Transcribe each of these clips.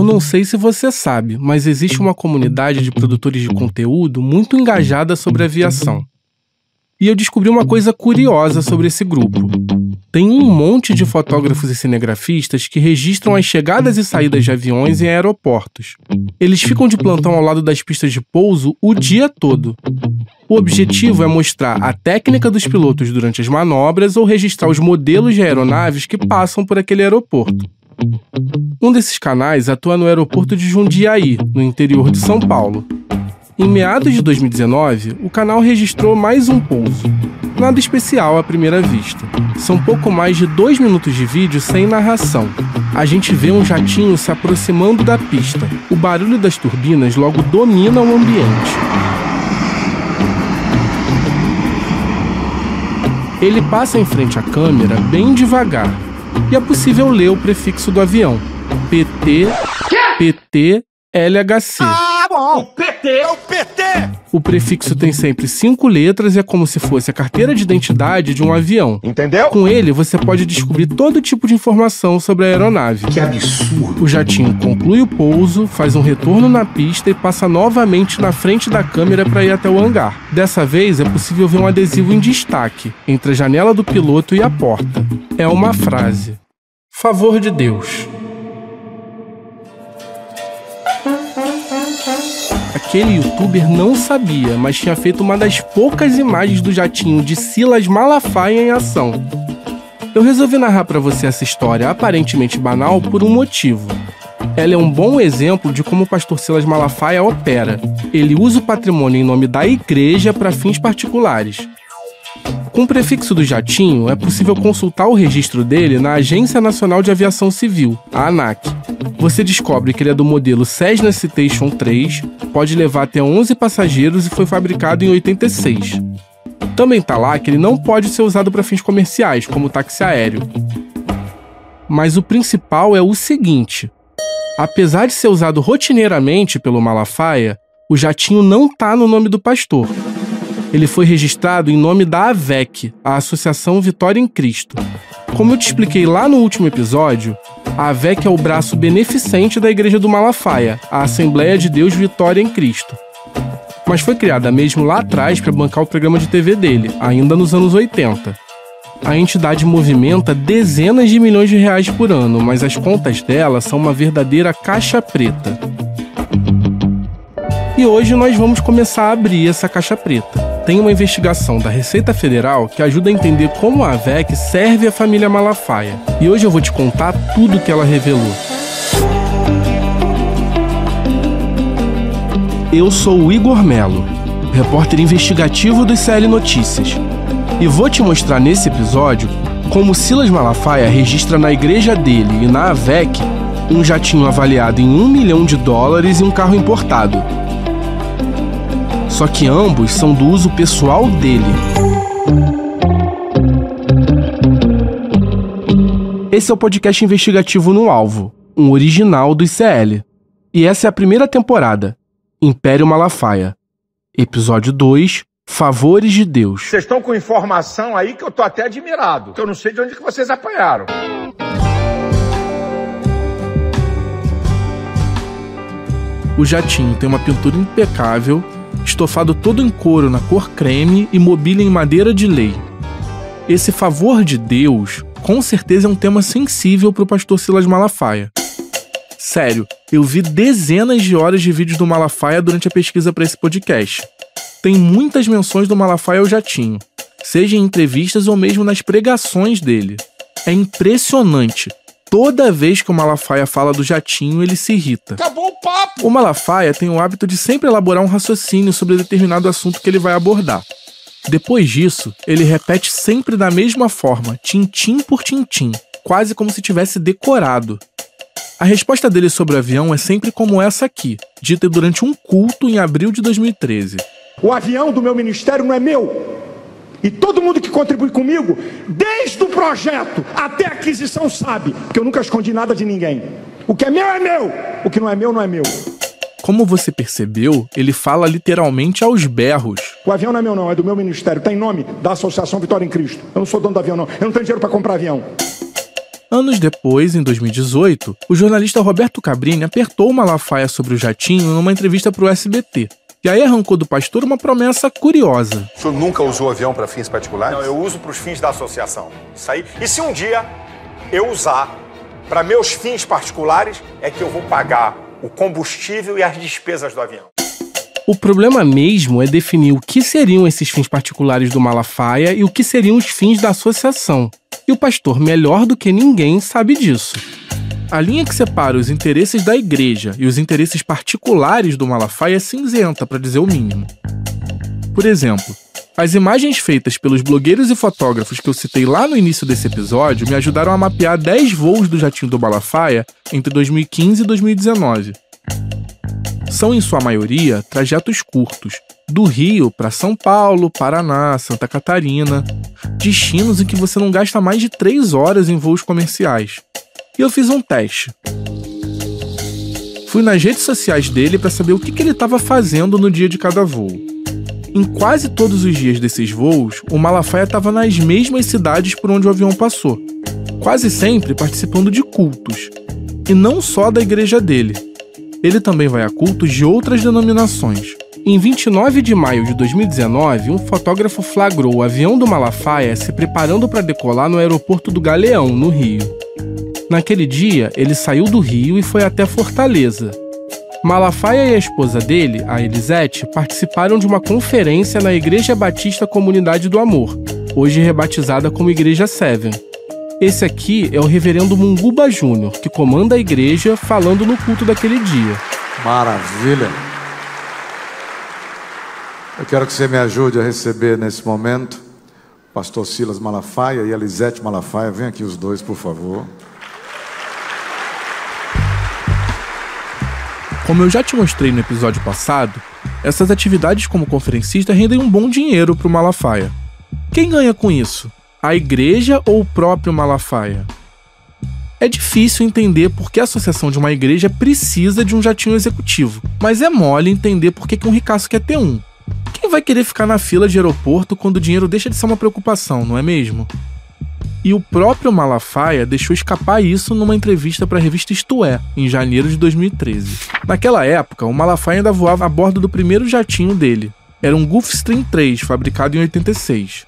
Eu não sei se você sabe, mas existe uma comunidade de produtores de conteúdo muito engajada sobre aviação. E eu descobri uma coisa curiosa sobre esse grupo. Tem um monte de fotógrafos e cinegrafistas que registram as chegadas e saídas de aviões em aeroportos. Eles ficam de plantão ao lado das pistas de pouso o dia todo. O objetivo é mostrar a técnica dos pilotos durante as manobras ou registrar os modelos de aeronaves que passam por aquele aeroporto. Um desses canais atua no aeroporto de Jundiaí, no interior de São Paulo. Em meados de 2019, o canal registrou mais um pouso. Nada especial à primeira vista. São pouco mais de 2 minutos de vídeo sem narração. A gente vê um jatinho se aproximando da pista. O barulho das turbinas logo domina o ambiente. Ele passa em frente à câmera bem devagar. E é possível ler o prefixo do avião. PT, LHC. O PT é o PT! O prefixo tem sempre 5 letras e é como se fosse a carteira de identidade de um avião. Entendeu? Com ele, você pode descobrir todo tipo de informação sobre a aeronave. Que absurdo! O jatinho conclui o pouso, faz um retorno na pista e passa novamente na frente da câmera para ir até o hangar. Dessa vez, é possível ver um adesivo em destaque, entre a janela do piloto e a porta. É uma frase. Favor de Deus. Aquele youtuber não sabia, mas tinha feito uma das poucas imagens do jatinho de Silas Malafaia em ação. Eu resolvi narrar para você essa história aparentemente banal por um motivo. Ela é um bom exemplo de como o pastor Silas Malafaia opera. Ele usa o patrimônio em nome da igreja para fins particulares. Com o prefixo do jatinho, é possível consultar o registro dele na Agência Nacional de Aviação Civil, a ANAC. Você descobre que ele é do modelo Cessna Citation 3, pode levar até 11 passageiros e foi fabricado em 86. Também tá lá que ele não pode ser usado para fins comerciais, como táxi aéreo. Mas o principal é o seguinte: apesar de ser usado rotineiramente pelo Malafaia, o jatinho não tá no nome do pastor. Ele foi registrado em nome da AVEC, a Associação Vitória em Cristo. Como eu te expliquei lá no último episódio, a AVEC é o braço beneficente da Igreja do Malafaia, a Assembleia de Deus Vitória em Cristo. Mas foi criada mesmo lá atrás para bancar o programa de TV dele, ainda nos anos 80. A entidade movimenta dezenas de milhões de reais por ano, mas as contas dela são uma verdadeira caixa preta. E hoje nós vamos começar a abrir essa caixa preta. Tem uma investigação da Receita Federal que ajuda a entender como a AVEC serve a família Malafaia. E hoje eu vou te contar tudo o que ela revelou. Eu sou o Igor Melo, repórter investigativo do CL Notícias. E vou te mostrar nesse episódio como Silas Malafaia registra na igreja dele e na AVEC um jatinho avaliado em $1 milhão e um carro importado. Só que ambos são do uso pessoal dele. Esse é o podcast investigativo No Alvo, um original do ICL. E essa é a primeira temporada, Império Malafaia. Episódio 2, Favores de Deus. Vocês estão com informação aí que eu tô até admirado, que eu não sei de onde que vocês apanharam. O jatinho tem uma pintura impecável, estofado todo em couro na cor creme e mobília em madeira de lei. Esse favor de Deus, com certeza é um tema sensível para o pastor Silas Malafaia. Sério, eu vi dezenas de horas de vídeos do Malafaia durante a pesquisa para esse podcast. Tem muitas menções do Malafaia ao jatinho, seja em entrevistas ou mesmo nas pregações dele. É impressionante. Toda vez que o Malafaia fala do jatinho, ele se irrita. Acabou o papo! O Malafaia tem o hábito de sempre elaborar um raciocínio sobre determinado assunto que ele vai abordar. Depois disso, ele repete sempre da mesma forma, tintim por tintim, quase como se tivesse decorado. A resposta dele sobre o avião é sempre como essa aqui, dita durante um culto em abril de 2013. O avião do meu ministério não é meu. E todo mundo que contribui comigo, desde o projeto até a aquisição, sabe que eu nunca escondi nada de ninguém. O que é meu, o que não é meu, não é meu. Como você percebeu, ele fala literalmente aos berros. O avião não é meu não, é do meu ministério, tem nome da Associação Vitória em Cristo. Eu não sou dono do avião não, eu não tenho dinheiro para comprar avião. Anos depois, em 2018, o jornalista Roberto Cabrini apertou o Malafaia sobre o jatinho numa entrevista para o SBT. E aí arrancou do pastor uma promessa curiosa. O senhor nunca usou avião para fins particulares? Não, eu uso para os fins da associação. Isso aí. E se um dia eu usar para meus fins particulares, é que eu vou pagar o combustível e as despesas do avião. O problema mesmo é definir o que seriam esses fins particulares do Malafaia e o que seriam os fins da associação. E o pastor, melhor do que ninguém, sabe disso. A linha que separa os interesses da igreja e os interesses particulares do Malafaia é cinzenta, para dizer o mínimo. Por exemplo, as imagens feitas pelos blogueiros e fotógrafos que eu citei lá no início desse episódio me ajudaram a mapear 10 voos do jatinho do Malafaia entre 2015 e 2019. São, em sua maioria, trajetos curtos, do Rio para São Paulo, Paraná, Santa Catarina, destinos em que você não gasta mais de 3 horas em voos comerciais. E eu fiz um teste. Fui nas redes sociais dele para saber o que ele estava fazendo no dia de cada voo. Em quase todos os dias desses voos, o Malafaia estava nas mesmas cidades por onde o avião passou, quase sempre participando de cultos, e não só da igreja dele. Ele também vai a cultos de outras denominações. Em 29 de maio de 2019, um fotógrafo flagrou o avião do Malafaia se preparando para decolar no aeroporto do Galeão, no Rio. Naquele dia, ele saiu do Rio e foi até Fortaleza. Malafaia e a esposa dele, a Elisete, participaram de uma conferência na Igreja Batista Comunidade do Amor, hoje rebatizada como Igreja Seven. Esse aqui é o reverendo Munguba Júnior, que comanda a igreja, falando no culto daquele dia. Maravilha! Eu quero que você me ajude a receber nesse momento o pastor Silas Malafaia e a Elisete Malafaia. Vem aqui os dois, por favor. Como eu já te mostrei no episódio passado, essas atividades como conferencista rendem um bom dinheiro para o Malafaia. Quem ganha com isso? A igreja ou o próprio Malafaia? É difícil entender por que a associação de uma igreja precisa de um jatinho executivo, mas é mole entender por que um ricaço quer ter um. Quem vai querer ficar na fila de aeroporto quando o dinheiro deixa de ser uma preocupação, não é mesmo? E o próprio Malafaia deixou escapar isso numa entrevista para a revista Isto É, em janeiro de 2013. Naquela época, o Malafaia ainda voava a bordo do primeiro jatinho dele. Era um Gulfstream 3, fabricado em 86.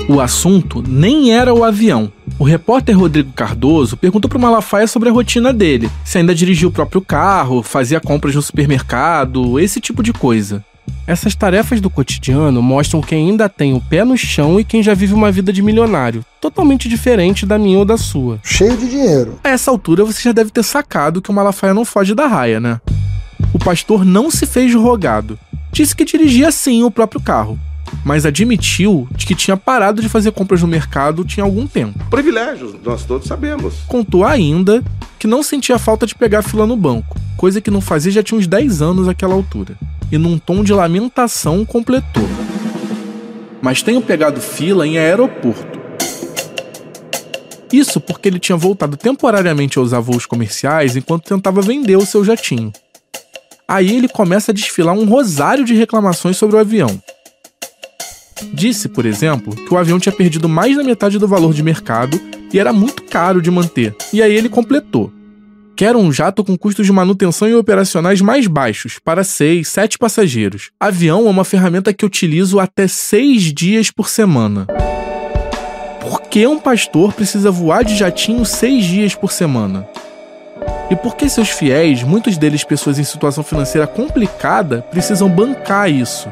O assunto nem era o avião. O repórter Rodrigo Cardoso perguntou para o Malafaia sobre a rotina dele, se ainda dirigia o próprio carro, fazia compras no supermercado, esse tipo de coisa. Essas tarefas do cotidiano mostram quem ainda tem o pé no chão e quem já vive uma vida de milionário, totalmente diferente da minha ou da sua. Cheio de dinheiro. A essa altura você já deve ter sacado que o Malafaia não foge da raia, né? O pastor não se fez rogado. Disse que dirigia sim o próprio carro, mas admitiu de que tinha parado de fazer compras no mercado tinha algum tempo. Privilégios, nós todos sabemos. Contou ainda que não sentia falta de pegar fila no banco, coisa que não fazia já tinha uns 10 anos àquela altura. E num tom de lamentação completou: mas tenho pegado fila em aeroporto. Isso porque ele tinha voltado temporariamente a usar voos comerciais enquanto tentava vender o seu jatinho. Aí ele começa a desfilar um rosário de reclamações sobre o avião. Disse, por exemplo, que o avião tinha perdido mais da metade do valor de mercado e era muito caro de manter. E aí ele completou: quero um jato com custos de manutenção e operacionais mais baixos, para 6, 7 passageiros. Avião é uma ferramenta que utilizo até 6 dias por semana. Por que um pastor precisa voar de jatinho 6 dias por semana? E por que seus fiéis, muitos deles pessoas em situação financeira complicada, precisam bancar isso?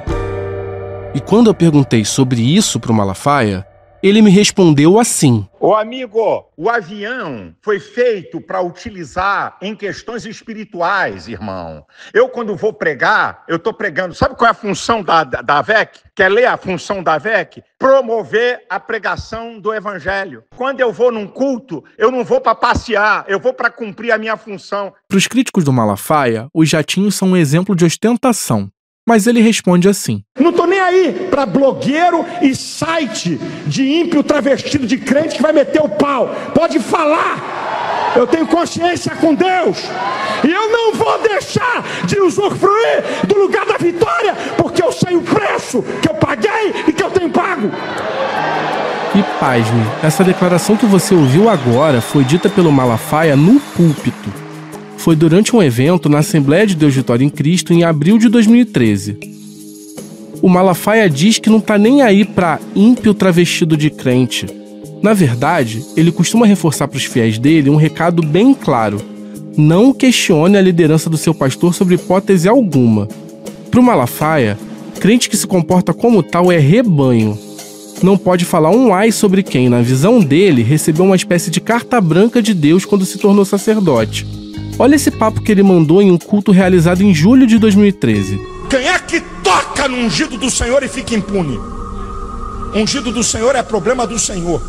E quando eu perguntei sobre isso para o Malafaia, ele me respondeu assim: Ô amigo, o avião foi feito para utilizar em questões espirituais, irmão. Eu, quando vou pregar, eu estou pregando. Sabe qual é a função da AVEC? Quer ler a função da AVEC? Promover a pregação do evangelho. Quando eu vou num culto, eu não vou para passear, eu vou para cumprir a minha função. Para os críticos do Malafaia, os jatinhos são um exemplo de ostentação. Mas ele responde assim: não tô nem aí para blogueiro e site de ímpio travestido de crente que vai meter o pau. Pode falar. Eu tenho consciência com Deus. E eu não vou deixar de usufruir do lugar da vitória, porque eu sei o preço que eu paguei e que eu tenho pago. E pasme, essa declaração que você ouviu agora foi dita pelo Malafaia no púlpito. Foi durante um evento na Assembleia de Deus Vitória em Cristo em abril de 2013. O Malafaia diz que não tá nem aí pra ímpio travestido de crente. Na verdade, ele costuma reforçar para os fiéis dele um recado bem claro: não questione a liderança do seu pastor sobre hipótese alguma. Pro Malafaia, crente que se comporta como tal é rebanho. Não pode falar um ai sobre quem, na visão dele, recebeu uma espécie de carta branca de Deus quando se tornou sacerdote. Olha esse papo que ele mandou em um culto realizado em julho de 2013. Quem é que toca no ungido do Senhor e fica impune? Ungido do Senhor é problema do Senhor.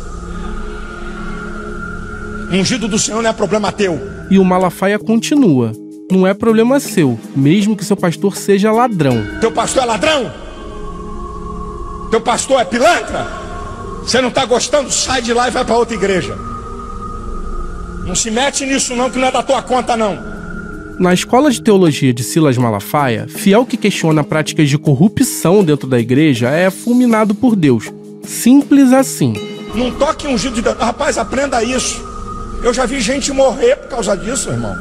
Ungido do Senhor não é problema teu. E o Malafaia continua: não é problema seu, mesmo que seu pastor seja ladrão. Teu pastor é ladrão? Teu pastor é pilantra? Você não está gostando? Sai de lá e vai para outra igreja. Não se mete nisso não, que não é da tua conta não. Na escola de teologia de Silas Malafaia, fiel que questiona práticas de corrupção dentro da igreja é fulminado por Deus. Simples assim. Não toque ungido de Deus. Rapaz, aprenda isso. Eu já vi gente morrer por causa disso, irmão.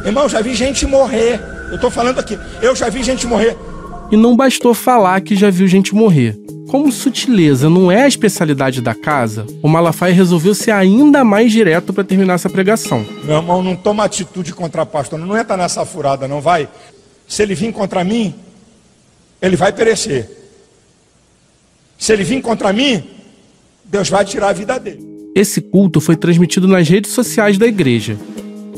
Irmão, já vi gente morrer. Eu estou falando aqui. Eu já vi gente morrer. E não bastou falar que já viu gente morrer. Como sutileza não é a especialidade da casa, o Malafaia resolveu ser ainda mais direto para terminar essa pregação. Meu irmão, não toma atitude contra pastor. Não entra nessa furada, não vai. Se ele vir contra mim, ele vai perecer. Se ele vir contra mim, Deus vai tirar a vida dele. Esse culto foi transmitido nas redes sociais da igreja.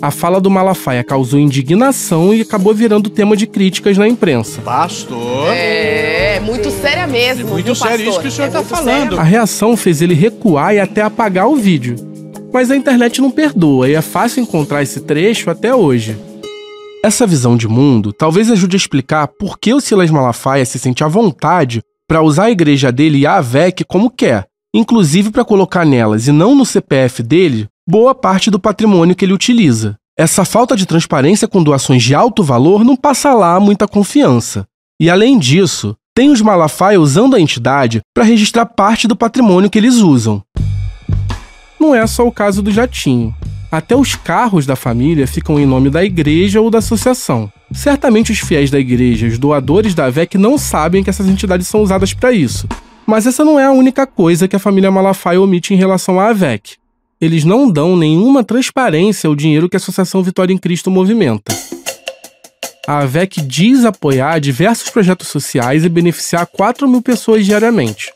A fala do Malafaia causou indignação e acabou virando tema de críticas na imprensa. Pastor... É muito séria mesmo. É muito viu, sério isso que o senhor está falando. A reação fez ele recuar e até apagar o vídeo. Mas a internet não perdoa e é fácil encontrar esse trecho até hoje. Essa visão de mundo talvez ajude a explicar por que o Silas Malafaia se sente à vontade para usar a igreja dele e a AVEC como quer, inclusive para colocar nelas e não no CPF dele boa parte do patrimônio que ele utiliza. Essa falta de transparência com doações de alto valor não passa lá muita confiança. E além disso, tem os Malafaia usando a entidade para registrar parte do patrimônio que eles usam. Não é só o caso do jatinho. Até os carros da família ficam em nome da igreja ou da associação. Certamente os fiéis da igreja, os doadores da AVEC, não sabem que essas entidades são usadas para isso. Mas essa não é a única coisa que a família Malafaia omite em relação à AVEC. Eles não dão nenhuma transparência ao dinheiro que a Associação Vitória em Cristo movimenta. A AVEC diz apoiar diversos projetos sociais e beneficiar 4.000 pessoas diariamente.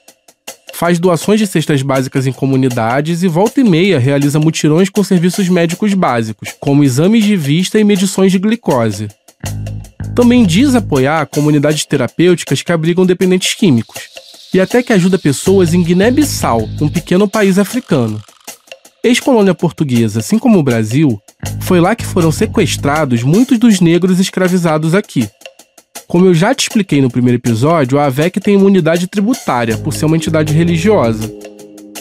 Faz doações de cestas básicas em comunidades e volta e meia realiza mutirões com serviços médicos básicos, como exames de vista e medições de glicose. Também diz apoiar comunidades terapêuticas que abrigam dependentes químicos, e até que ajuda pessoas em Guiné-Bissau, um pequeno país africano. Ex-colônia portuguesa, assim como o Brasil, foi lá que foram sequestrados muitos dos negros escravizados aqui. Como eu já te expliquei no primeiro episódio, a AVEC tem imunidade tributária, por ser uma entidade religiosa.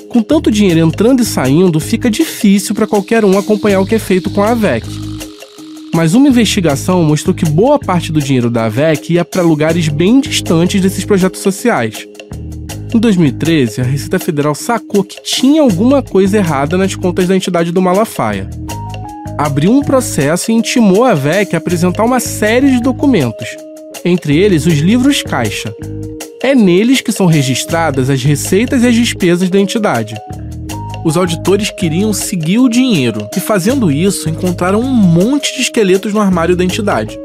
Com tanto dinheiro entrando e saindo, fica difícil para qualquer um acompanhar o que é feito com a AVEC. Mas uma investigação mostrou que boa parte do dinheiro da AVEC ia para lugares bem distantes desses projetos sociais. Em 2013, a Receita Federal sacou que tinha alguma coisa errada nas contas da entidade do Malafaia. Abriu um processo e intimou a AVEC a apresentar uma série de documentos, entre eles os livros caixa. É neles que são registradas as receitas e as despesas da entidade. Os auditores queriam seguir o dinheiro e, fazendo isso, encontraram um monte de esqueletos no armário da entidade.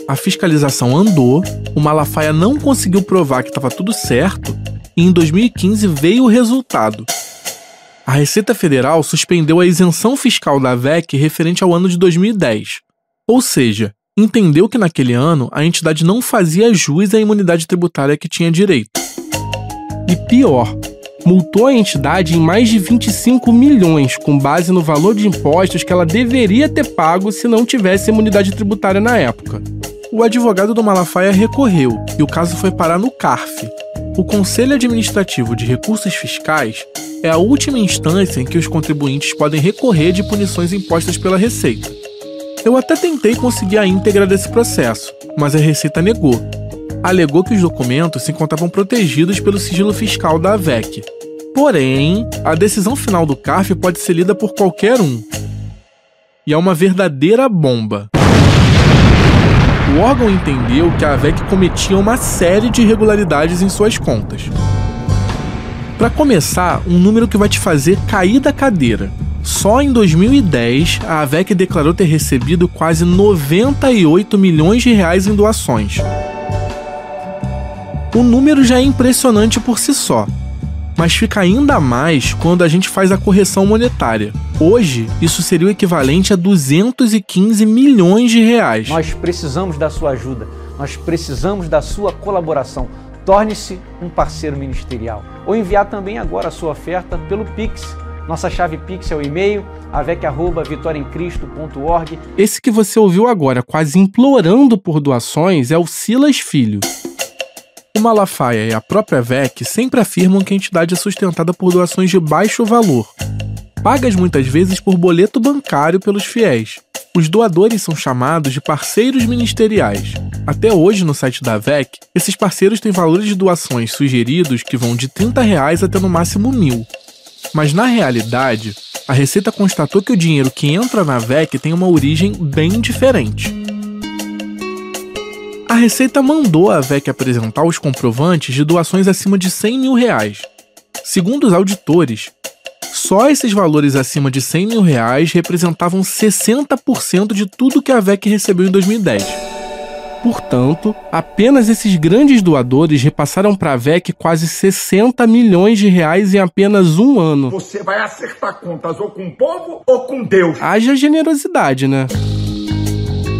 A fiscalização andou, o Malafaia não conseguiu provar que estava tudo certo e em 2015 veio o resultado. A Receita Federal suspendeu a isenção fiscal da AVEC referente ao ano de 2010. Ou seja, entendeu que naquele ano a entidade não fazia jus à imunidade tributária que tinha direito. E pior, multou a entidade em mais de 25 milhões com base no valor de impostos que ela deveria ter pago se não tivesse imunidade tributária na época. O advogado do Malafaia recorreu e o caso foi parar no CARF. O Conselho Administrativo de Recursos Fiscais é a última instância em que os contribuintes podem recorrer de punições impostas pela Receita. Eu até tentei conseguir a íntegra desse processo, mas a Receita negou. alegou que os documentos se encontravam protegidos pelo sigilo fiscal da AVEC. Porém, a decisão final do CARF pode ser lida por qualquer um. E é uma verdadeira bomba. O órgão entendeu que a AVEC cometia uma série de irregularidades em suas contas. Para começar, um número que vai te fazer cair da cadeira. Só em 2010, a AVEC declarou ter recebido quase 98 milhões de reais em doações. O número já é impressionante por si só, mas fica ainda mais quando a gente faz a correção monetária. Hoje, isso seria o equivalente a 215 milhões de reais. Nós precisamos da sua ajuda, nós precisamos da sua colaboração. Torne-se um parceiro ministerial ou enviar também agora a sua oferta pelo Pix. Nossa chave Pix é o e-mail avec@vitoriaemcristo.org. Esse que você ouviu agora, quase implorando por doações, é o Silas Filho. O Malafaia e a própria AVEC sempre afirmam que a entidade é sustentada por doações de baixo valor, pagas muitas vezes por boleto bancário pelos fiéis. Os doadores são chamados de parceiros ministeriais. Até hoje, no site da AVEC, esses parceiros têm valores de doações sugeridos que vão de R$30 até no máximo R$1.000. Mas, na realidade, a Receita constatou que o dinheiro que entra na AVEC tem uma origem bem diferente. A Receita mandou a AVEC apresentar os comprovantes de doações acima de R$100 mil. Segundo os auditores, só esses valores acima de R$100 mil representavam 60% de tudo que a AVEC recebeu em 2010. Portanto, apenas esses grandes doadores repassaram para a AVEC quase 60 milhões de reais em apenas um ano. Você vai acertar contas ou com o povo ou com Deus. Haja generosidade, né?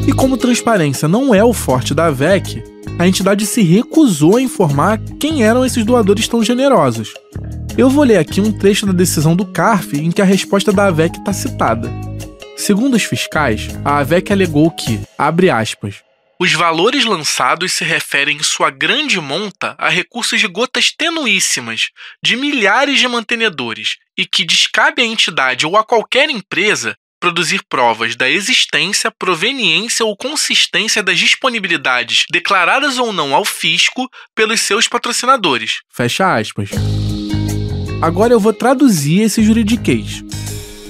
E como transparência não é o forte da AVEC, a entidade se recusou a informar quem eram esses doadores tão generosos. Eu vou ler aqui um trecho da decisão do CARF em que a resposta da AVEC está citada. Segundo os fiscais, a AVEC alegou que, abre aspas, os valores lançados se referem em sua grande monta a recursos de gotas tenuíssimas, de milhares de mantenedores, e que descabe à entidade ou a qualquer empresa produzir provas da existência, proveniência ou consistência das disponibilidades declaradas ou não ao fisco pelos seus patrocinadores. Fecha aspas. Agora eu vou traduzir esse juridiquês.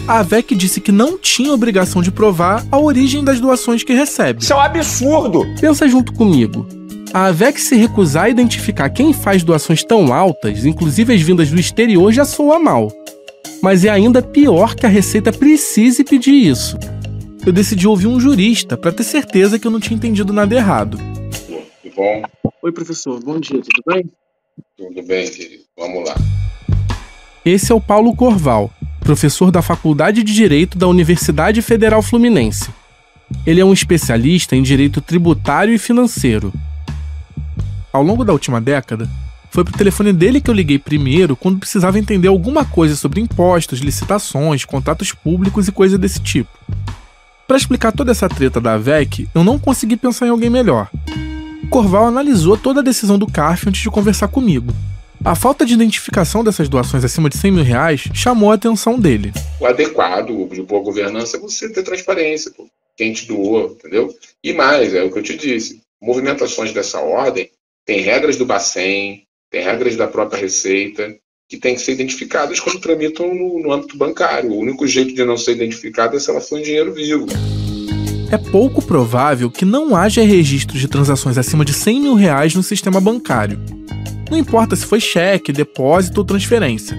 A AVEC disse que não tinha obrigação de provar a origem das doações que recebe. Isso é um absurdo! Pensa junto comigo. A AVEC se recusar a identificar quem faz doações tão altas, inclusive as vindas do exterior, já soa mal. Mas é ainda pior que a Receita precise pedir isso. Eu decidi ouvir um jurista para ter certeza que eu não tinha entendido nada errado. Tudo bom? Oi, professor. Bom dia. Tudo bem? Tudo bem, querido. Vamos lá. Esse é o Paulo Corval, professor da Faculdade de Direito da Universidade Federal Fluminense. Ele é um especialista em direito tributário e financeiro. Ao longo da última década, foi pro telefone dele que eu liguei primeiro quando precisava entender alguma coisa sobre impostos, licitações, contratos públicos e coisa desse tipo. Para explicar toda essa treta da AVEC, eu não consegui pensar em alguém melhor. Corval analisou toda a decisão do CARF antes de conversar comigo. A falta de identificação dessas doações acima de R$100 mil chamou a atenção dele. O adequado de boa governança é você ter transparência, pô. Quem te doou, entendeu? E mais, é o que eu te disse, movimentações dessa ordem tem regras do Bacen, tem regras da própria Receita, que têm que ser identificadas quando tramitam no âmbito bancário. O único jeito de não ser identificada é se ela for em dinheiro vivo. É pouco provável que não haja registro de transações acima de R$100 mil no sistema bancário. Não importa se foi cheque, depósito ou transferência.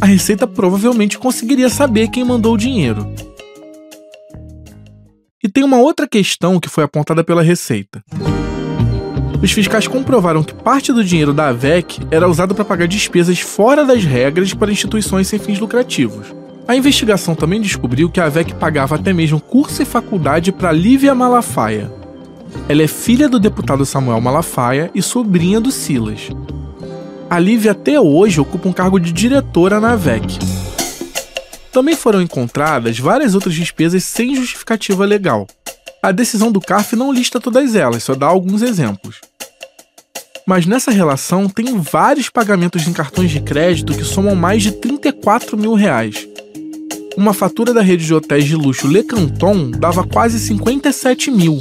A Receita provavelmente conseguiria saber quem mandou o dinheiro. E tem uma outra questão que foi apontada pela Receita. Os fiscais comprovaram que parte do dinheiro da AVEC era usado para pagar despesas fora das regras para instituições sem fins lucrativos. A investigação também descobriu que a AVEC pagava até mesmo curso e faculdade para Lívia Malafaia. Ela é filha do deputado Samuel Malafaia e sobrinha do Silas. A Lívia até hoje ocupa um cargo de diretora na AVEC. Também foram encontradas várias outras despesas sem justificativa legal. A decisão do CARF não lista todas elas, só dá alguns exemplos. Mas nessa relação tem vários pagamentos em cartões de crédito que somam mais de R$34 mil. Uma fatura da rede de hotéis de luxo Le Canton dava quase 57 mil.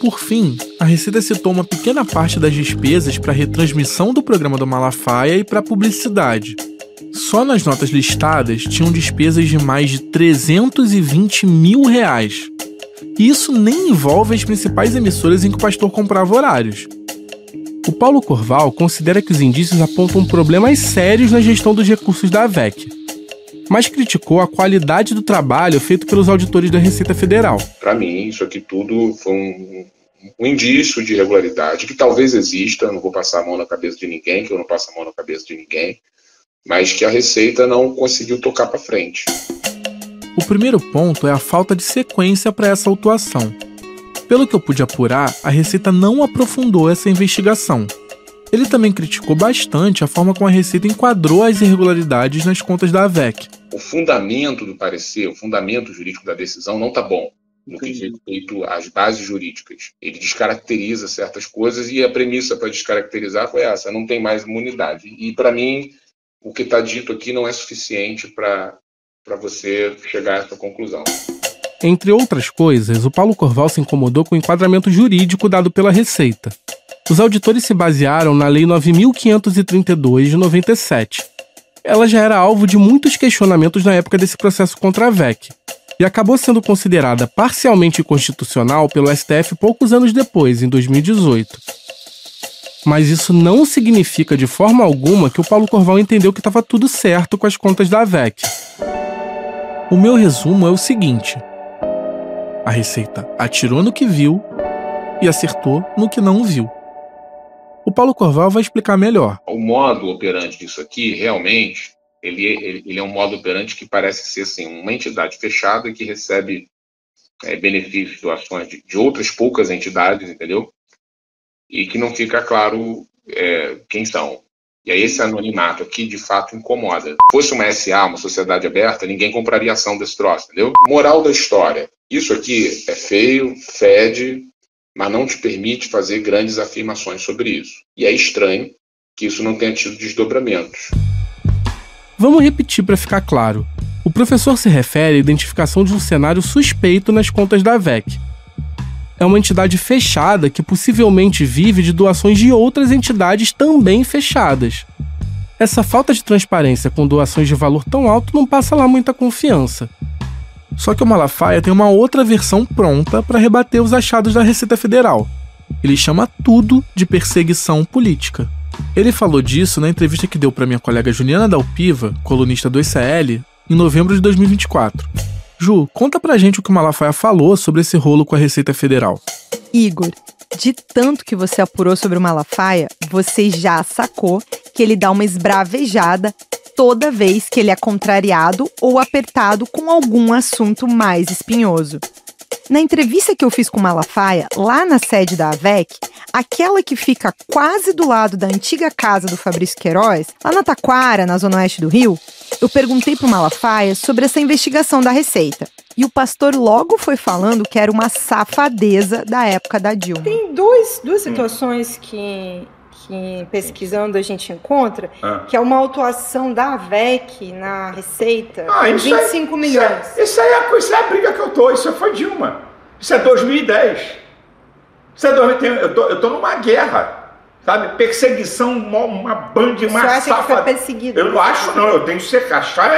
Por fim, a Receita citou uma pequena parte das despesas para a retransmissão do programa do Malafaia e para publicidade. Só nas notas listadas tinham despesas de mais de R$320 mil. E isso nem envolve as principais emissoras em que o pastor comprava horários. O Paulo Corval considera que os indícios apontam problemas sérios na gestão dos recursos da AVEC, mas criticou a qualidade do trabalho feito pelos auditores da Receita Federal. Para mim, isso aqui tudo foi um indício de irregularidade, que talvez exista, eu não vou passar a mão na cabeça de ninguém, que eu não passo a mão na cabeça de ninguém, mas que a Receita não conseguiu tocar para frente. O primeiro ponto é a falta de sequência para essa autuação. Pelo que eu pude apurar, a Receita não aprofundou essa investigação. Ele também criticou bastante a forma como a Receita enquadrou as irregularidades nas contas da AVEC. O fundamento do parecer, o fundamento jurídico da decisão não está bom no que diz respeito às bases jurídicas. Ele descaracteriza certas coisas e a premissa para descaracterizar foi essa, não tem mais imunidade. E para mim, o que está dito aqui não é suficiente para você chegar a essa conclusão. Entre outras coisas, o Paulo Corval se incomodou com o enquadramento jurídico dado pela Receita. Os auditores se basearam na Lei 9.532 de 97. Ela já era alvo de muitos questionamentos na época desse processo contra a AVEC, e acabou sendo considerada parcialmente inconstitucional pelo STF poucos anos depois, em 2018. Mas isso não significa de forma alguma que o Paulo Corval entendeu que estava tudo certo com as contas da AVEC. O meu resumo é o seguinte: a Receita atirou no que viu e acertou no que não viu. O Paulo Corval vai explicar melhor. O modo operante disso aqui, realmente, ele é um modo operante que parece ser assim, uma entidade fechada que recebe benefícios, doações de outras poucas entidades, entendeu? E que não fica claro quem são. E aí esse anonimato aqui, de fato, incomoda. Se fosse uma SA, uma sociedade aberta, ninguém compraria ação desse troço, entendeu? Moral da história. Isso aqui é feio, fede, mas não te permite fazer grandes afirmações sobre isso. E é estranho que isso não tenha tido desdobramentos. Vamos repetir para ficar claro. O professor se refere à identificação de um cenário suspeito nas contas da AVEC. É uma entidade fechada que possivelmente vive de doações de outras entidades também fechadas. Essa falta de transparência com doações de valor tão alto não passa lá muita confiança. Só que o Malafaia tem uma outra versão pronta para rebater os achados da Receita Federal. Ele chama tudo de perseguição política. Ele falou disso na entrevista que deu para minha colega Juliana Dalpiva, colunista do ICL, em novembro de 2024. Ju, conta pra gente o que o Malafaia falou sobre esse rolo com a Receita Federal. Igor, de tanto que você apurou sobre o Malafaia, você já sacou que ele dá uma esbravejada toda vez que ele é contrariado ou apertado com algum assunto mais espinhoso. Na entrevista que eu fiz com o Malafaia, lá na sede da AVEC, aquela que fica quase do lado da antiga casa do Fabrício Queiroz, lá na Taquara, na zona oeste do Rio, eu perguntei para o Malafaia sobre essa investigação da Receita. E o pastor logo foi falando que era uma safadeza da época da Dilma. Tem duas situações que pesquisando a gente encontra, que é uma autuação da AVEC na Receita, 25 milhões. Isso aí é a briga que eu tô, isso foi Dilma. Isso é 2010. Eu tô numa guerra, sabe? Perseguição, uma banda, uma safadeza. Você acha que foi perseguido? Eu não acho não, eu tenho que ser achar,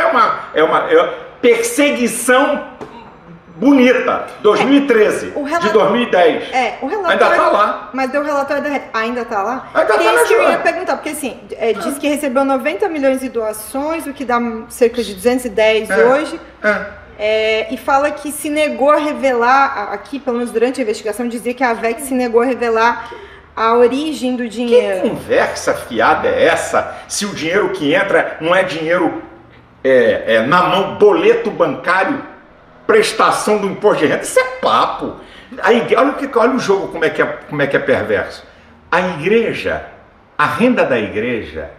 é uma perseguição bonita, 2013, de 2010. O relatório, ainda tá lá. Mas deu o relatório ainda tá lá? Ainda tá isso que eu ia perguntar, porque assim, diz que recebeu 90 milhões de doações, o que dá cerca de 210 hoje. E fala que se negou a revelar, aqui pelo menos durante a investigação, dizia que a AVEC se negou a revelar a origem do dinheiro. Que conversa fiada é essa? Se o dinheiro que entra não é dinheiro na mão, boleto bancário, prestação do imposto de renda, isso é papo. Olha o jogo como é que é perverso. A igreja, a renda da igreja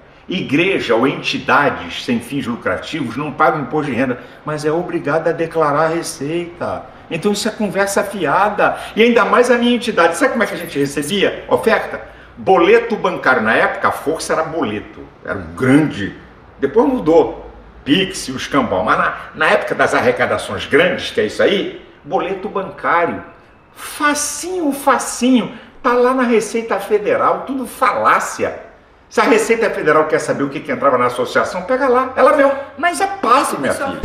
ou entidades sem fins lucrativos não pagam imposto de renda, mas é obrigada a declarar a receita. Então isso é conversa fiada. E ainda mais a minha entidade. Sabe como é que a gente recebia oferta? Boleto bancário. Na época a força era boleto. Era um grande... Depois mudou. Pix e o escambau. Mas na época das arrecadações grandes, que é isso aí, boleto bancário. Facinho, facinho. Tá lá na Receita Federal, tudo falácia. Se a Receita Federal quer saber o que entrava na associação, pega lá, ela mesmo. Mas é fácil, minha filha.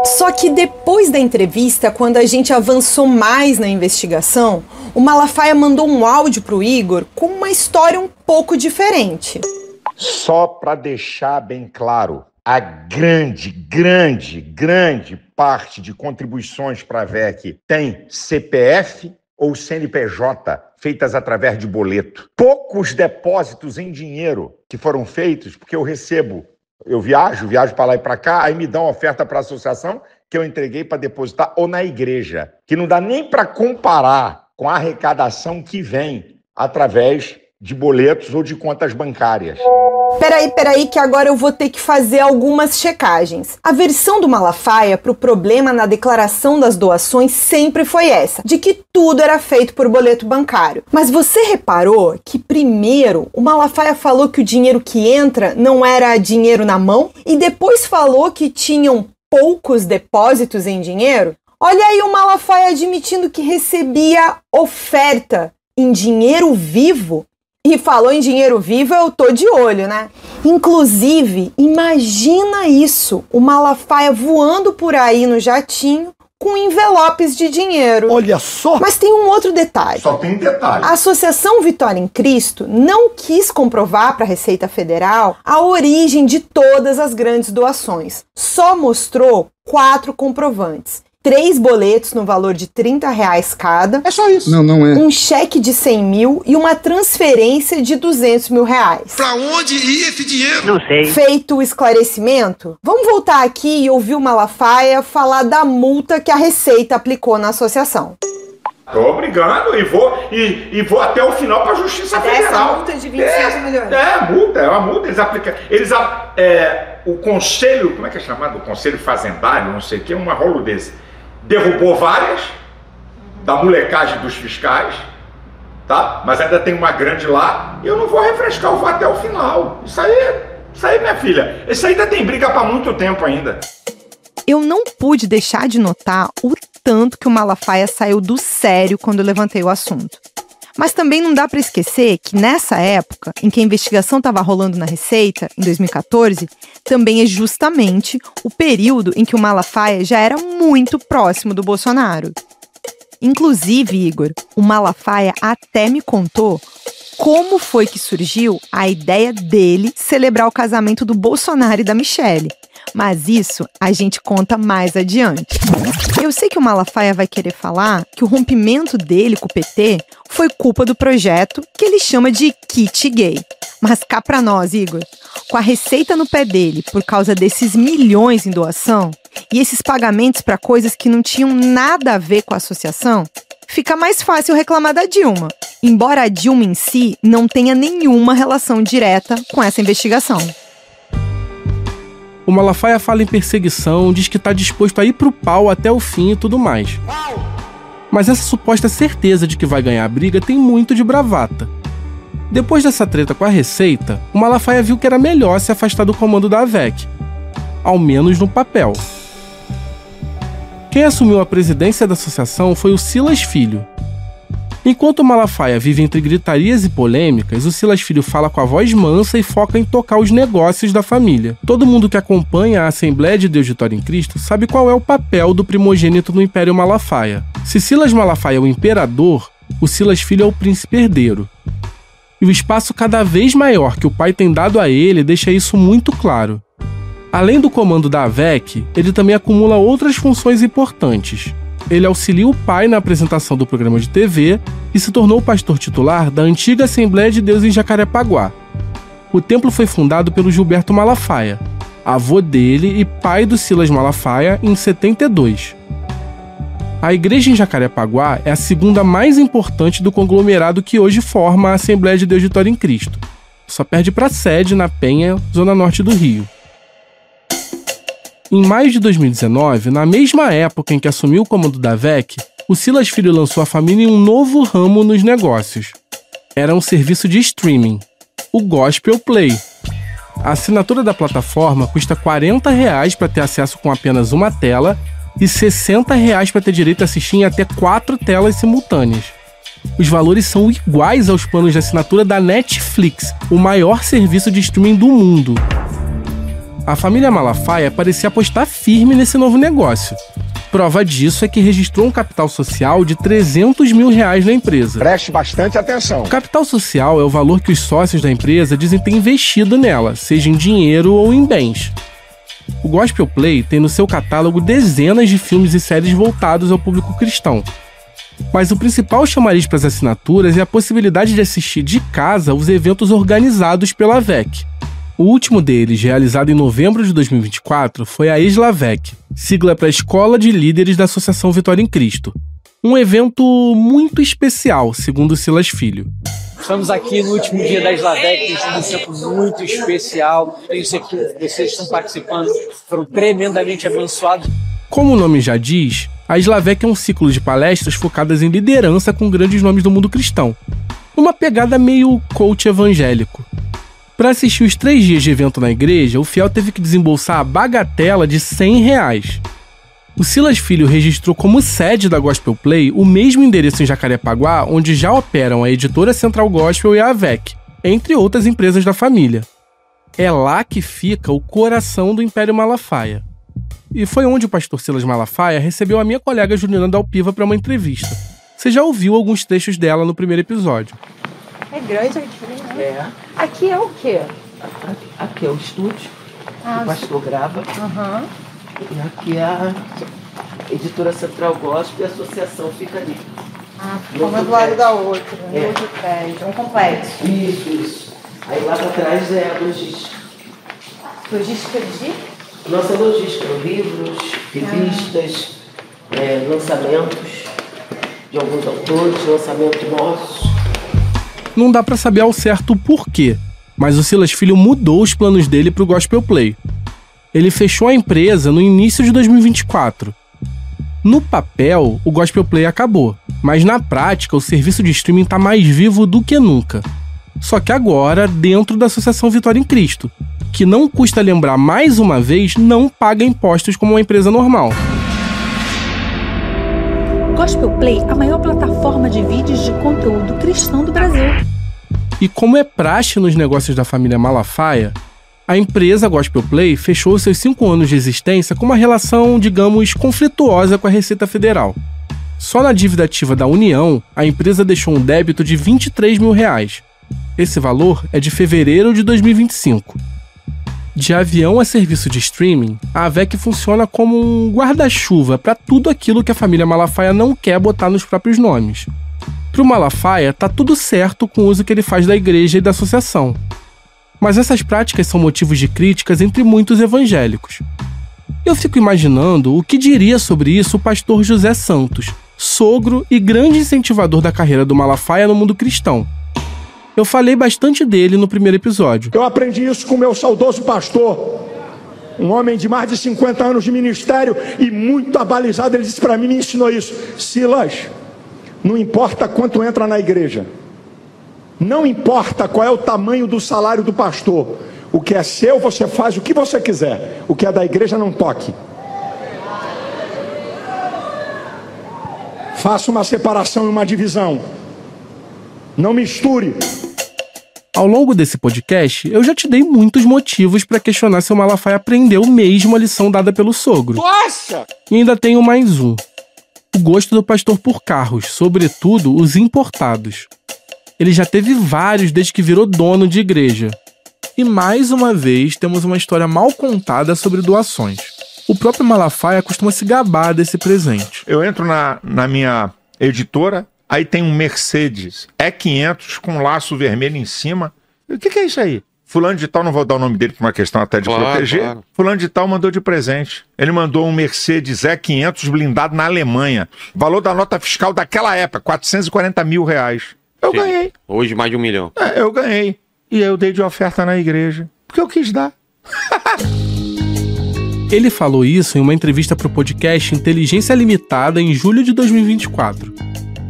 Só que depois da entrevista, quando a gente avançou mais na investigação, o Malafaia mandou um áudio pro Igor com uma história um pouco diferente. Só para deixar bem claro, a grande parte de contribuições para a VEC tem CPF ou CNPJ feitas através de boleto. Poucos depósitos em dinheiro que foram feitos, porque eu viajo para lá e para cá, aí me dão oferta para a associação que eu entreguei para depositar ou na igreja, que não dá nem para comparar com a arrecadação que vem através de boletos ou de contas bancárias. Peraí, que agora eu vou ter que fazer algumas checagens. A versão do Malafaia pro problema na declaração das doações sempre foi essa, de que tudo era feito por boleto bancário. Mas você reparou que primeiro o Malafaia falou que o dinheiro que entra não era dinheiro na mão e depois falou que tinham poucos depósitos em dinheiro? Olha aí o Malafaia admitindo que recebia oferta em dinheiro vivo. E falou em dinheiro vivo, eu tô de olho, né? Inclusive, imagina isso, o Malafaia voando por aí no jatinho com envelopes de dinheiro. Olha só! Mas tem um outro detalhe. Só tem detalhe. A Associação Vitória em Cristo não quis comprovar para a Receita Federal a origem de todas as grandes doações. Só mostrou 4 comprovantes. 3 boletos no valor de R$30 cada. É só isso. Não é. Um cheque de 100 mil e uma transferência de R$200 mil. Pra onde ia esse dinheiro? Não sei. Feito o esclarecimento, vamos voltar aqui e ouvir o Malafaia falar da multa que a Receita aplicou na associação. Tô brigando e vou até o final para a Justiça Federal. Essa multa de 25 milhões. É uma multa. O conselho, como é que é chamado? O conselho fazendário, não sei o que, um rolo desse. Derrubou várias, da molecagem dos fiscais, tá? Mas ainda tem uma grande lá, e eu não vou refrescar, eu vou até o final. Isso aí, minha filha, isso aí ainda tem briga para muito tempo ainda. Eu não pude deixar de notar o tanto que o Malafaia saiu do sério quando eu levantei o assunto. Mas também não dá para esquecer que nessa época, em que a investigação estava rolando na Receita, em 2014, também é justamente o período em que o Malafaia já era muito próximo do Bolsonaro. Inclusive, Igor, o Malafaia até me contou como foi que surgiu a ideia dele celebrar o casamento do Bolsonaro e da Michelle. Mas isso a gente conta mais adiante. Eu sei que o Malafaia vai querer falar que o rompimento dele com o PT foi culpa do projeto que ele chama de kit gay. Mas cá pra nós, Igor, com a Receita no pé dele por causa desses milhões em doação e esses pagamentos para coisas que não tinham nada a ver com a associação, fica mais fácil reclamar da Dilma, embora a Dilma em si não tenha nenhuma relação direta com essa investigação. O Malafaia fala em perseguição, diz que tá disposto a ir pro pau até o fim e tudo mais. Mas essa suposta certeza de que vai ganhar a briga tem muito de bravata. Depois dessa treta com a Receita, o Malafaia viu que era melhor se afastar do comando da AVEC, ao menos no papel. Quem assumiu a presidência da associação foi o Silas Filho. Enquanto o Malafaia vive entre gritarias e polêmicas, o Silas Filho fala com a voz mansa e foca em tocar os negócios da família. Todo mundo que acompanha a Assembleia de Deus Vitória em Cristo sabe qual é o papel do primogênito no Império Malafaia. Se Silas Malafaia é o imperador, o Silas Filho é o príncipe herdeiro. E o espaço cada vez maior que o pai tem dado a ele deixa isso muito claro. Além do comando da AVEC, ele também acumula outras funções importantes. Ele auxilia o pai na apresentação do programa de TV e se tornou o pastor titular da antiga Assembleia de Deus em Jacarepaguá. O templo foi fundado pelo Gilberto Malafaia, avô dele e pai do Silas Malafaia, em 72. A igreja em Jacarepaguá é a segunda mais importante do conglomerado que hoje forma a Assembleia de Deus Vitória em Cristo. Só perde para a sede na Penha, zona norte do Rio. Em maio de 2019, na mesma época em que assumiu o comando da AVEC, o Silas Filho lançou a família em um novo ramo nos negócios. Era um serviço de streaming, o Gospel Play. A assinatura da plataforma custa R$40 para ter acesso com apenas uma tela e R$60 para ter direito a assistir em até 4 telas simultâneas. Os valores são iguais aos planos de assinatura da Netflix, o maior serviço de streaming do mundo. A família Malafaia parecia apostar firme nesse novo negócio. Prova disso é que registrou um capital social de R$300 mil na empresa. Preste bastante atenção. O capital social é o valor que os sócios da empresa dizem ter investido nela, seja em dinheiro ou em bens. O Gospel Play tem no seu catálogo dezenas de filmes e séries voltados ao público cristão. Mas o principal chamariz para as assinaturas é a possibilidade de assistir de casa os eventos organizados pela AVEC. O último deles, realizado em novembro de 2024, foi a ESLAVEC, sigla para Escola de Líderes da Associação Vitória em Cristo. Um evento muito especial, segundo Silas Filho. Estamos aqui no último dia da ESLAVEC, um tempo muito especial. Tenho certeza que vocês estão participando, foram tremendamente abençoados. Como o nome já diz, a ESLAVEC é um ciclo de palestras focadas em liderança com grandes nomes do mundo cristão. Uma pegada meio coach evangélico. Para assistir os 3 dias de evento na igreja, o fiel teve que desembolsar a bagatela de R$100. O Silas Filho registrou como sede da Gospel Play o mesmo endereço em Jacarepaguá, onde já operam a editora Central Gospel e a AVEC, entre outras empresas da família. É lá que fica o coração do Império Malafaia. E foi onde o pastor Silas Malafaia recebeu a minha colega Juliana Dalpiva para uma entrevista. Você já ouviu alguns trechos dela no primeiro episódio. É grande aqui, né? É. Aqui é o quê? Aqui é o estúdio, o pastor grava. Uhum. E aqui é a editora Central Gospel e a associação fica ali. Uma do lado da outra, no outro prédio, é um complexo. Isso. Aí lá pra trás é a logística. Logística de? Nossa logística, livros, revistas, lançamentos de alguns autores, lançamento nossos. Não dá pra saber ao certo o porquê, mas o Silas Filho mudou os planos dele pro Gospel Play. Ele fechou a empresa no início de 2024. No papel, o Gospel Play acabou, mas na prática o serviço de streaming tá mais vivo do que nunca. Só que agora dentro da Associação Vitória em Cristo, que não custa lembrar mais uma vez, não paga impostos como uma empresa normal. Gospel Play, a maior plataforma de vídeos de conteúdo cristão do Brasil. E como é praxe nos negócios da família Malafaia, a empresa Gospel Play fechou seus 5 anos de existência com uma relação, digamos, conflituosa com a Receita Federal. Só na dívida ativa da União, a empresa deixou um débito de R$23 mil. Esse valor é de fevereiro de 2025. De avião a serviço de streaming, a AVEC funciona como um guarda-chuva para tudo aquilo que a família Malafaia não quer botar nos próprios nomes. Para o Malafaia, tá tudo certo com o uso que ele faz da igreja e da associação. Mas essas práticas são motivos de críticas entre muitos evangélicos. Eu fico imaginando o que diria sobre isso o pastor José Santos, sogro e grande incentivador da carreira do Malafaia no mundo cristão. Eu falei bastante dele no primeiro episódio. Eu aprendi isso com o meu saudoso pastor, um homem de mais de 50 anos de ministério e muito abalizado. Ele disse para mim, me ensinou isso: Silas, não importa quanto entra na igreja, não importa qual é o tamanho do salário do pastor, o que é seu você faz o que você quiser, o que é da igreja não toque. Faça uma separação e uma divisão, não misture. Ao longo desse podcast, eu já te dei muitos motivos para questionar se o Malafaia aprendeu mesmo a lição dada pelo sogro. Nossa! E ainda tenho mais um. O gosto do pastor por carros, sobretudo os importados. Ele já teve vários desde que virou dono de igreja. E mais uma vez temos uma história mal contada sobre doações. O próprio Malafaia costuma se gabar desse presente. Eu entro na minha editora, aí tem um Mercedes E500 com um laço vermelho em cima. O que é isso aí? Fulano de tal, não vou dar o nome dele por uma questão até de proteger. Claro. Fulano de tal mandou de presente. Ele mandou um Mercedes E500 blindado na Alemanha. Valor da nota fiscal daquela época, R$440 mil. Eu ganhei. Hoje mais de 1 milhão. Eu ganhei. E eu dei de oferta na igreja. Porque eu quis dar. Ele falou isso em uma entrevista para o podcast Inteligência Limitada em julho de 2024.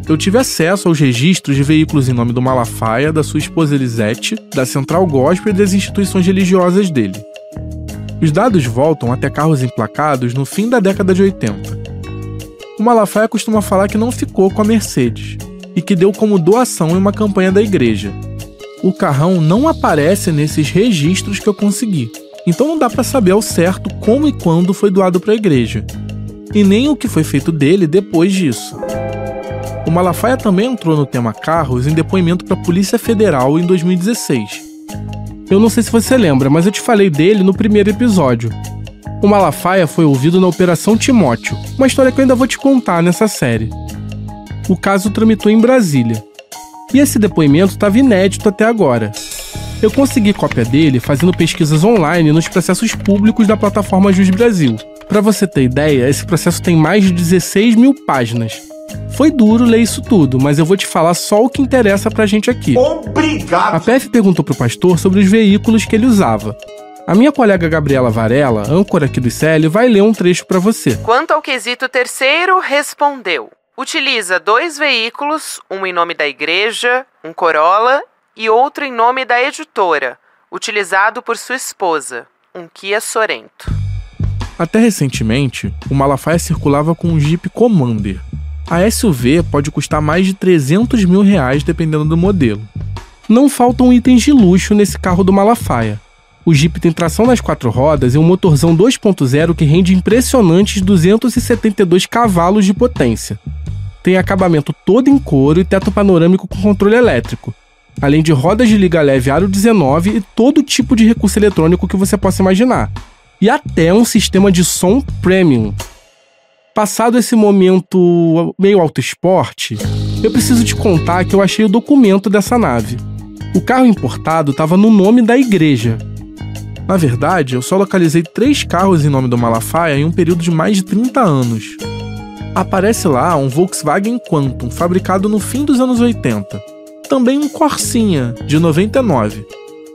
Eu tive acesso aos registros de veículos em nome do Malafaia, da sua esposa Elisete, da Central Gospel e das instituições religiosas dele. Os dados voltam até carros emplacados no fim da década de 80. O Malafaia costuma falar que não ficou com a Mercedes e que deu como doação em uma campanha da igreja. O carrão não aparece nesses registros que eu consegui, então não dá para saber ao certo como e quando foi doado para a igreja, e nem o que foi feito dele depois disso. O Malafaia também entrou no tema carros em depoimento para a Polícia Federal em 2016. Eu não sei se você lembra, mas eu te falei dele no primeiro episódio. O Malafaia foi ouvido na Operação Timóteo, uma história que eu ainda vou te contar nessa série. O caso tramitou em Brasília. E esse depoimento estava inédito até agora. Eu consegui cópia dele fazendo pesquisas online nos processos públicos da plataforma Jus Brasil. Para você ter ideia, esse processo tem mais de 16 mil páginas. Foi duro ler isso tudo, mas eu vou te falar só o que interessa pra gente aqui. Obrigado! A PF perguntou pro pastor sobre os veículos que ele usava. A minha colega Gabriela Varela, âncora aqui do ICL, vai ler um trecho pra você. Quanto ao quesito terceiro, respondeu: utiliza 2 veículos, um em nome da igreja, um Corolla, e outro em nome da editora, utilizado por sua esposa, um Kia Sorento. Até recentemente, o Malafaia circulava com um Jeep Commander. A SUV pode custar mais de 300 mil reais dependendo do modelo. Não faltam itens de luxo nesse carro do Malafaia. O Jeep tem tração nas 4 rodas e um motorzão 2.0 que rende impressionantes 272 cavalos de potência. Tem acabamento todo em couro e teto panorâmico com controle elétrico, além de rodas de liga leve aro 19 e todo tipo de recurso eletrônico que você possa imaginar. E até um sistema de som premium. Passado esse momento meio auto esporte, eu preciso te contar que eu achei o documento dessa nave. O carro importado estava no nome da igreja. Na verdade, eu só localizei 3 carros em nome do Malafaia em um período de mais de 30 anos. Aparece lá um Volkswagen Quantum, fabricado no fim dos anos 80. Também um Corsinha, de 99.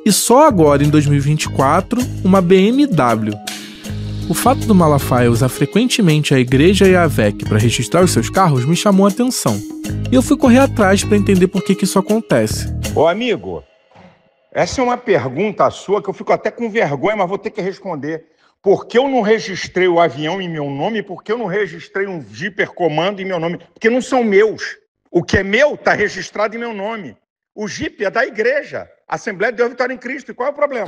E só agora, em 2024, uma BMW. O fato do Malafaia usar frequentemente a igreja e a AVEC para registrar os seus carros me chamou a atenção. E eu fui correr atrás para entender por que isso acontece. Ô amigo, essa é uma pergunta sua que eu fico até com vergonha, mas vou ter que responder. Por que eu não registrei o avião em meu nome? Por que eu não registrei um Jeep Comando em meu nome? Porque não são meus. O que é meu está registrado em meu nome. O Jeep é da igreja, Assembleia de Deus Vitória em Cristo. E qual é o problema?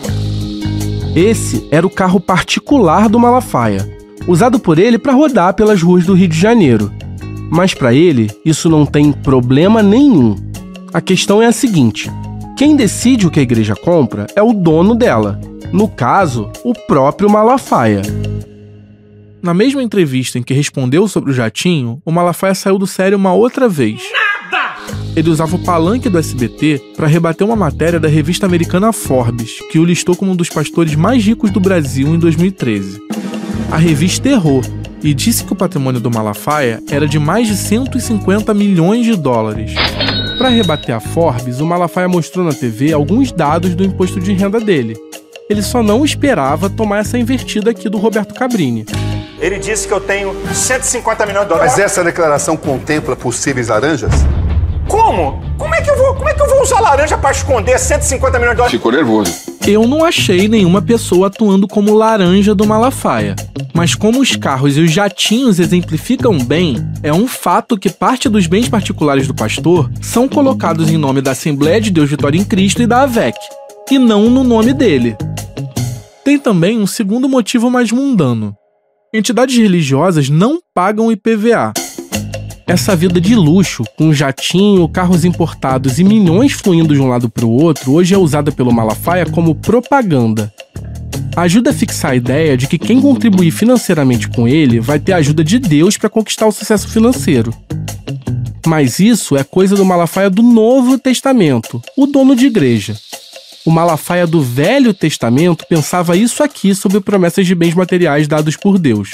Esse era o carro particular do Malafaia, usado por ele para rodar pelas ruas do Rio de Janeiro. Mas para ele, isso não tem problema nenhum. A questão é a seguinte: quem decide o que a igreja compra é o dono dela. No caso, o próprio Malafaia. Na mesma entrevista em que respondeu sobre o jatinho, o Malafaia saiu do sério uma outra vez. Ele usava o palanque do SBT para rebater uma matéria da revista americana Forbes, que o listou como um dos pastores mais ricos do Brasil em 2013. A revista errou e disse que o patrimônio do Malafaia era de mais de 150 milhões de dólares. Para rebater a Forbes, o Malafaia mostrou na TV alguns dados do imposto de renda dele. Ele só não esperava tomar essa invertida aqui do Roberto Cabrini. Ele disse que eu tenho 150 milhões de dólares. Mas essa declaração contempla possíveis laranjas? Como? Como é que eu vou usar laranja para esconder 150 milhões de dólares? Ficou nervoso. Eu não achei nenhuma pessoa atuando como laranja do Malafaia. Mas como os carros e os jatinhos exemplificam bem, é um fato que parte dos bens particulares do pastor são colocados em nome da Assembleia de Deus Vitória em Cristo e da AVEC, e não no nome dele. Tem também um segundo motivo mais mundano. Entidades religiosas não pagam IPVA. Essa vida de luxo, com jatinho, carros importados e milhões fluindo de um lado para o outro, hoje é usada pelo Malafaia como propaganda. Ajuda a fixar a ideia de que quem contribuir financeiramente com ele vai ter a ajuda de Deus para conquistar o sucesso financeiro. Mas isso é coisa do Malafaia do Novo Testamento, o dono de igreja. O Malafaia do Velho Testamento pensava isso aqui sobre promessas de bens materiais dados por Deus.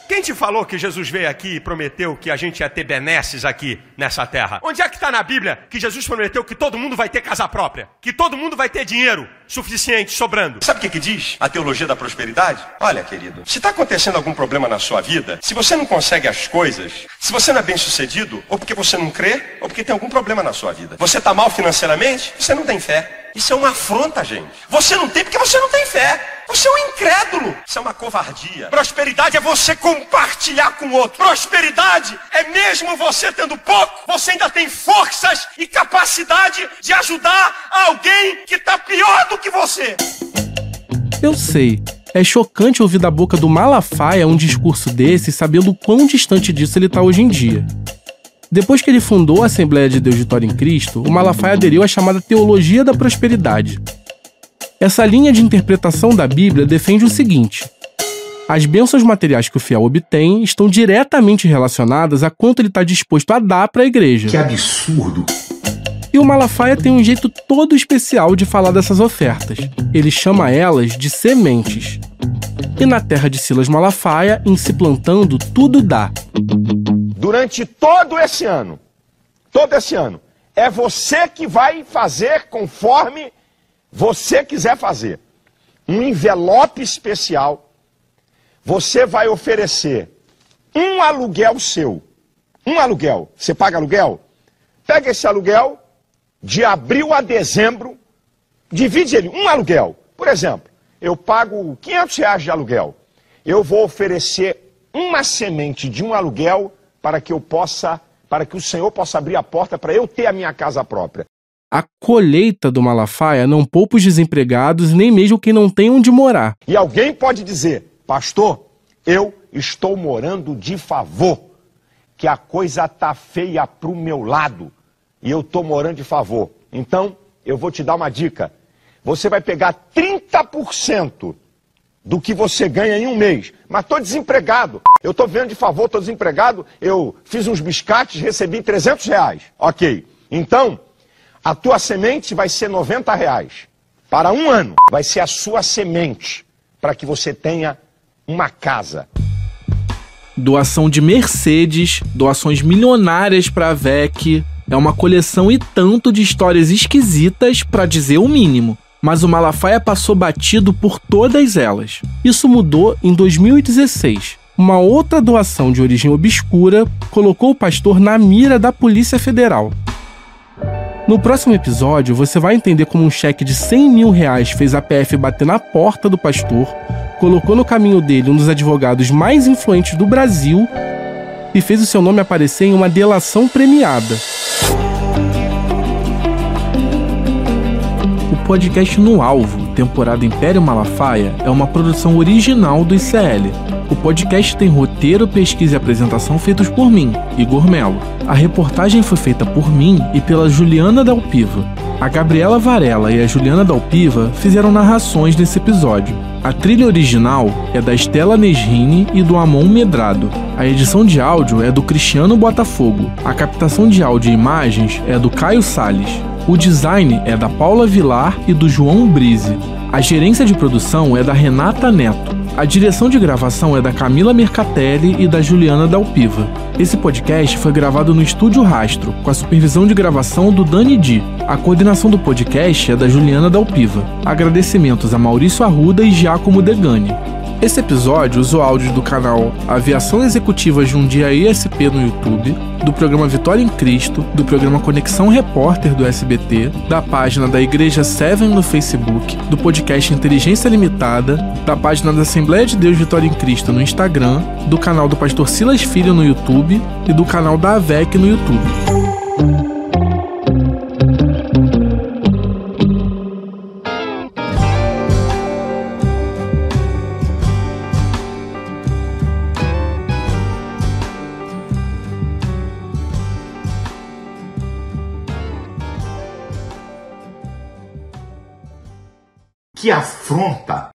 Quem te falou que Jesus veio aqui e prometeu que a gente ia ter benesses aqui nessa terra? Onde é que está na Bíblia que Jesus prometeu que todo mundo vai ter casa própria? Que todo mundo vai ter dinheiro suficiente, sobrando? Sabe o que diz a teologia da prosperidade? Olha, querido, se está acontecendo algum problema na sua vida, se você não consegue as coisas, se você não é bem sucedido, ou porque você não crê, ou porque tem algum problema na sua vida. Você está mal financeiramente, você não tem fé. Isso é uma afronta, gente. Você não tem porque você não tem fé. Você é um incrédulo. Isso é uma covardia. Prosperidade é você compartilhar com o outro. Prosperidade é mesmo você tendo pouco, você ainda tem forças e capacidade de ajudar alguém que está pior do que você. Eu sei, é chocante ouvir da boca do Malafaia um discurso desse, sabendo o quão distante disso ele está hoje em dia. Depois que ele fundou a Assembleia de Deus Vitória em Cristo, o Malafaia aderiu à chamada Teologia da Prosperidade. Essa linha de interpretação da Bíblia defende o seguinte: as bênçãos materiais que o fiel obtém estão diretamente relacionadas a quanto ele está disposto a dar para a igreja. Que absurdo! E o Malafaia tem um jeito todo especial de falar dessas ofertas. Ele chama elas de sementes. E na terra de Silas Malafaia, em Se Plantando, tudo dá. Durante todo esse ano, é você que vai fazer conforme você quiser fazer. Um envelope especial, você vai oferecer um aluguel seu. Um aluguel. Você paga aluguel? Pega esse aluguel, de abril a dezembro, divide ele, um aluguel. Por exemplo, eu pago R$500 de aluguel. Eu vou oferecer uma semente de um aluguel para que o Senhor possa abrir a porta para eu ter a minha casa própria. A colheita do Malafaia não poupa os desempregados, nem mesmo quem não tem onde morar. E alguém pode dizer: pastor, eu estou morando de favor, que a coisa tá feia pro meu lado, e eu estou morando de favor. Então, eu vou te dar uma dica. Você vai pegar 30% do que você ganha em um mês. Mas estou desempregado. Eu estou vendo de favor, estou desempregado. Eu fiz uns biscates, recebi R$300. Ok. Então, a tua semente vai ser R$90. Para um ano, vai ser a sua semente para que você tenha uma casa. Doação de Mercedes, doações milionárias para a VEC. É uma coleção e tanto de histórias esquisitas, para dizer o mínimo. Mas o Malafaia passou batido por todas elas. Isso mudou em 2016. Uma outra doação de origem obscura colocou o pastor na mira da Polícia Federal. No próximo episódio, você vai entender como um cheque de R$100 mil fez a PF bater na porta do pastor, colocou no caminho dele um dos advogados mais influentes do Brasil e fez o seu nome aparecer em uma delação premiada. O podcast No Alvo, temporada Império Malafaia, é uma produção original do ICL. O podcast tem roteiro, pesquisa e apresentação feitos por mim, Igor Melo. A reportagem foi feita por mim e pela Juliana Dalpiva. A Gabriela Varela e a Juliana Dalpiva fizeram narrações nesse episódio. A trilha original é da Estela Nesrini e do Amon Medrado. A edição de áudio é do Cristiano Botafogo. A captação de áudio e imagens é do Caio Salles. O design é da Paula Vilar e do João Brise. A gerência de produção é da Renata Neto. A direção de gravação é da Camila Mercatelli e da Juliana Dalpiva. Esse podcast foi gravado no Estúdio Rastro, com a supervisão de gravação do Dani Di. A coordenação do podcast é da Juliana Dalpiva. Agradecimentos a Maurício Arruda e Giacomo Degani. Esse episódio usou áudios do canal Aviação Executiva Jundiaí SP no YouTube, do programa Vitória em Cristo, do programa Conexão Repórter do SBT, da página da Igreja Seven no Facebook, do podcast Inteligência Limitada, da página da Assembleia de Deus Vitória em Cristo no Instagram, do canal do Pastor Silas Filho no YouTube e do canal da AVEC no YouTube. Que afronta!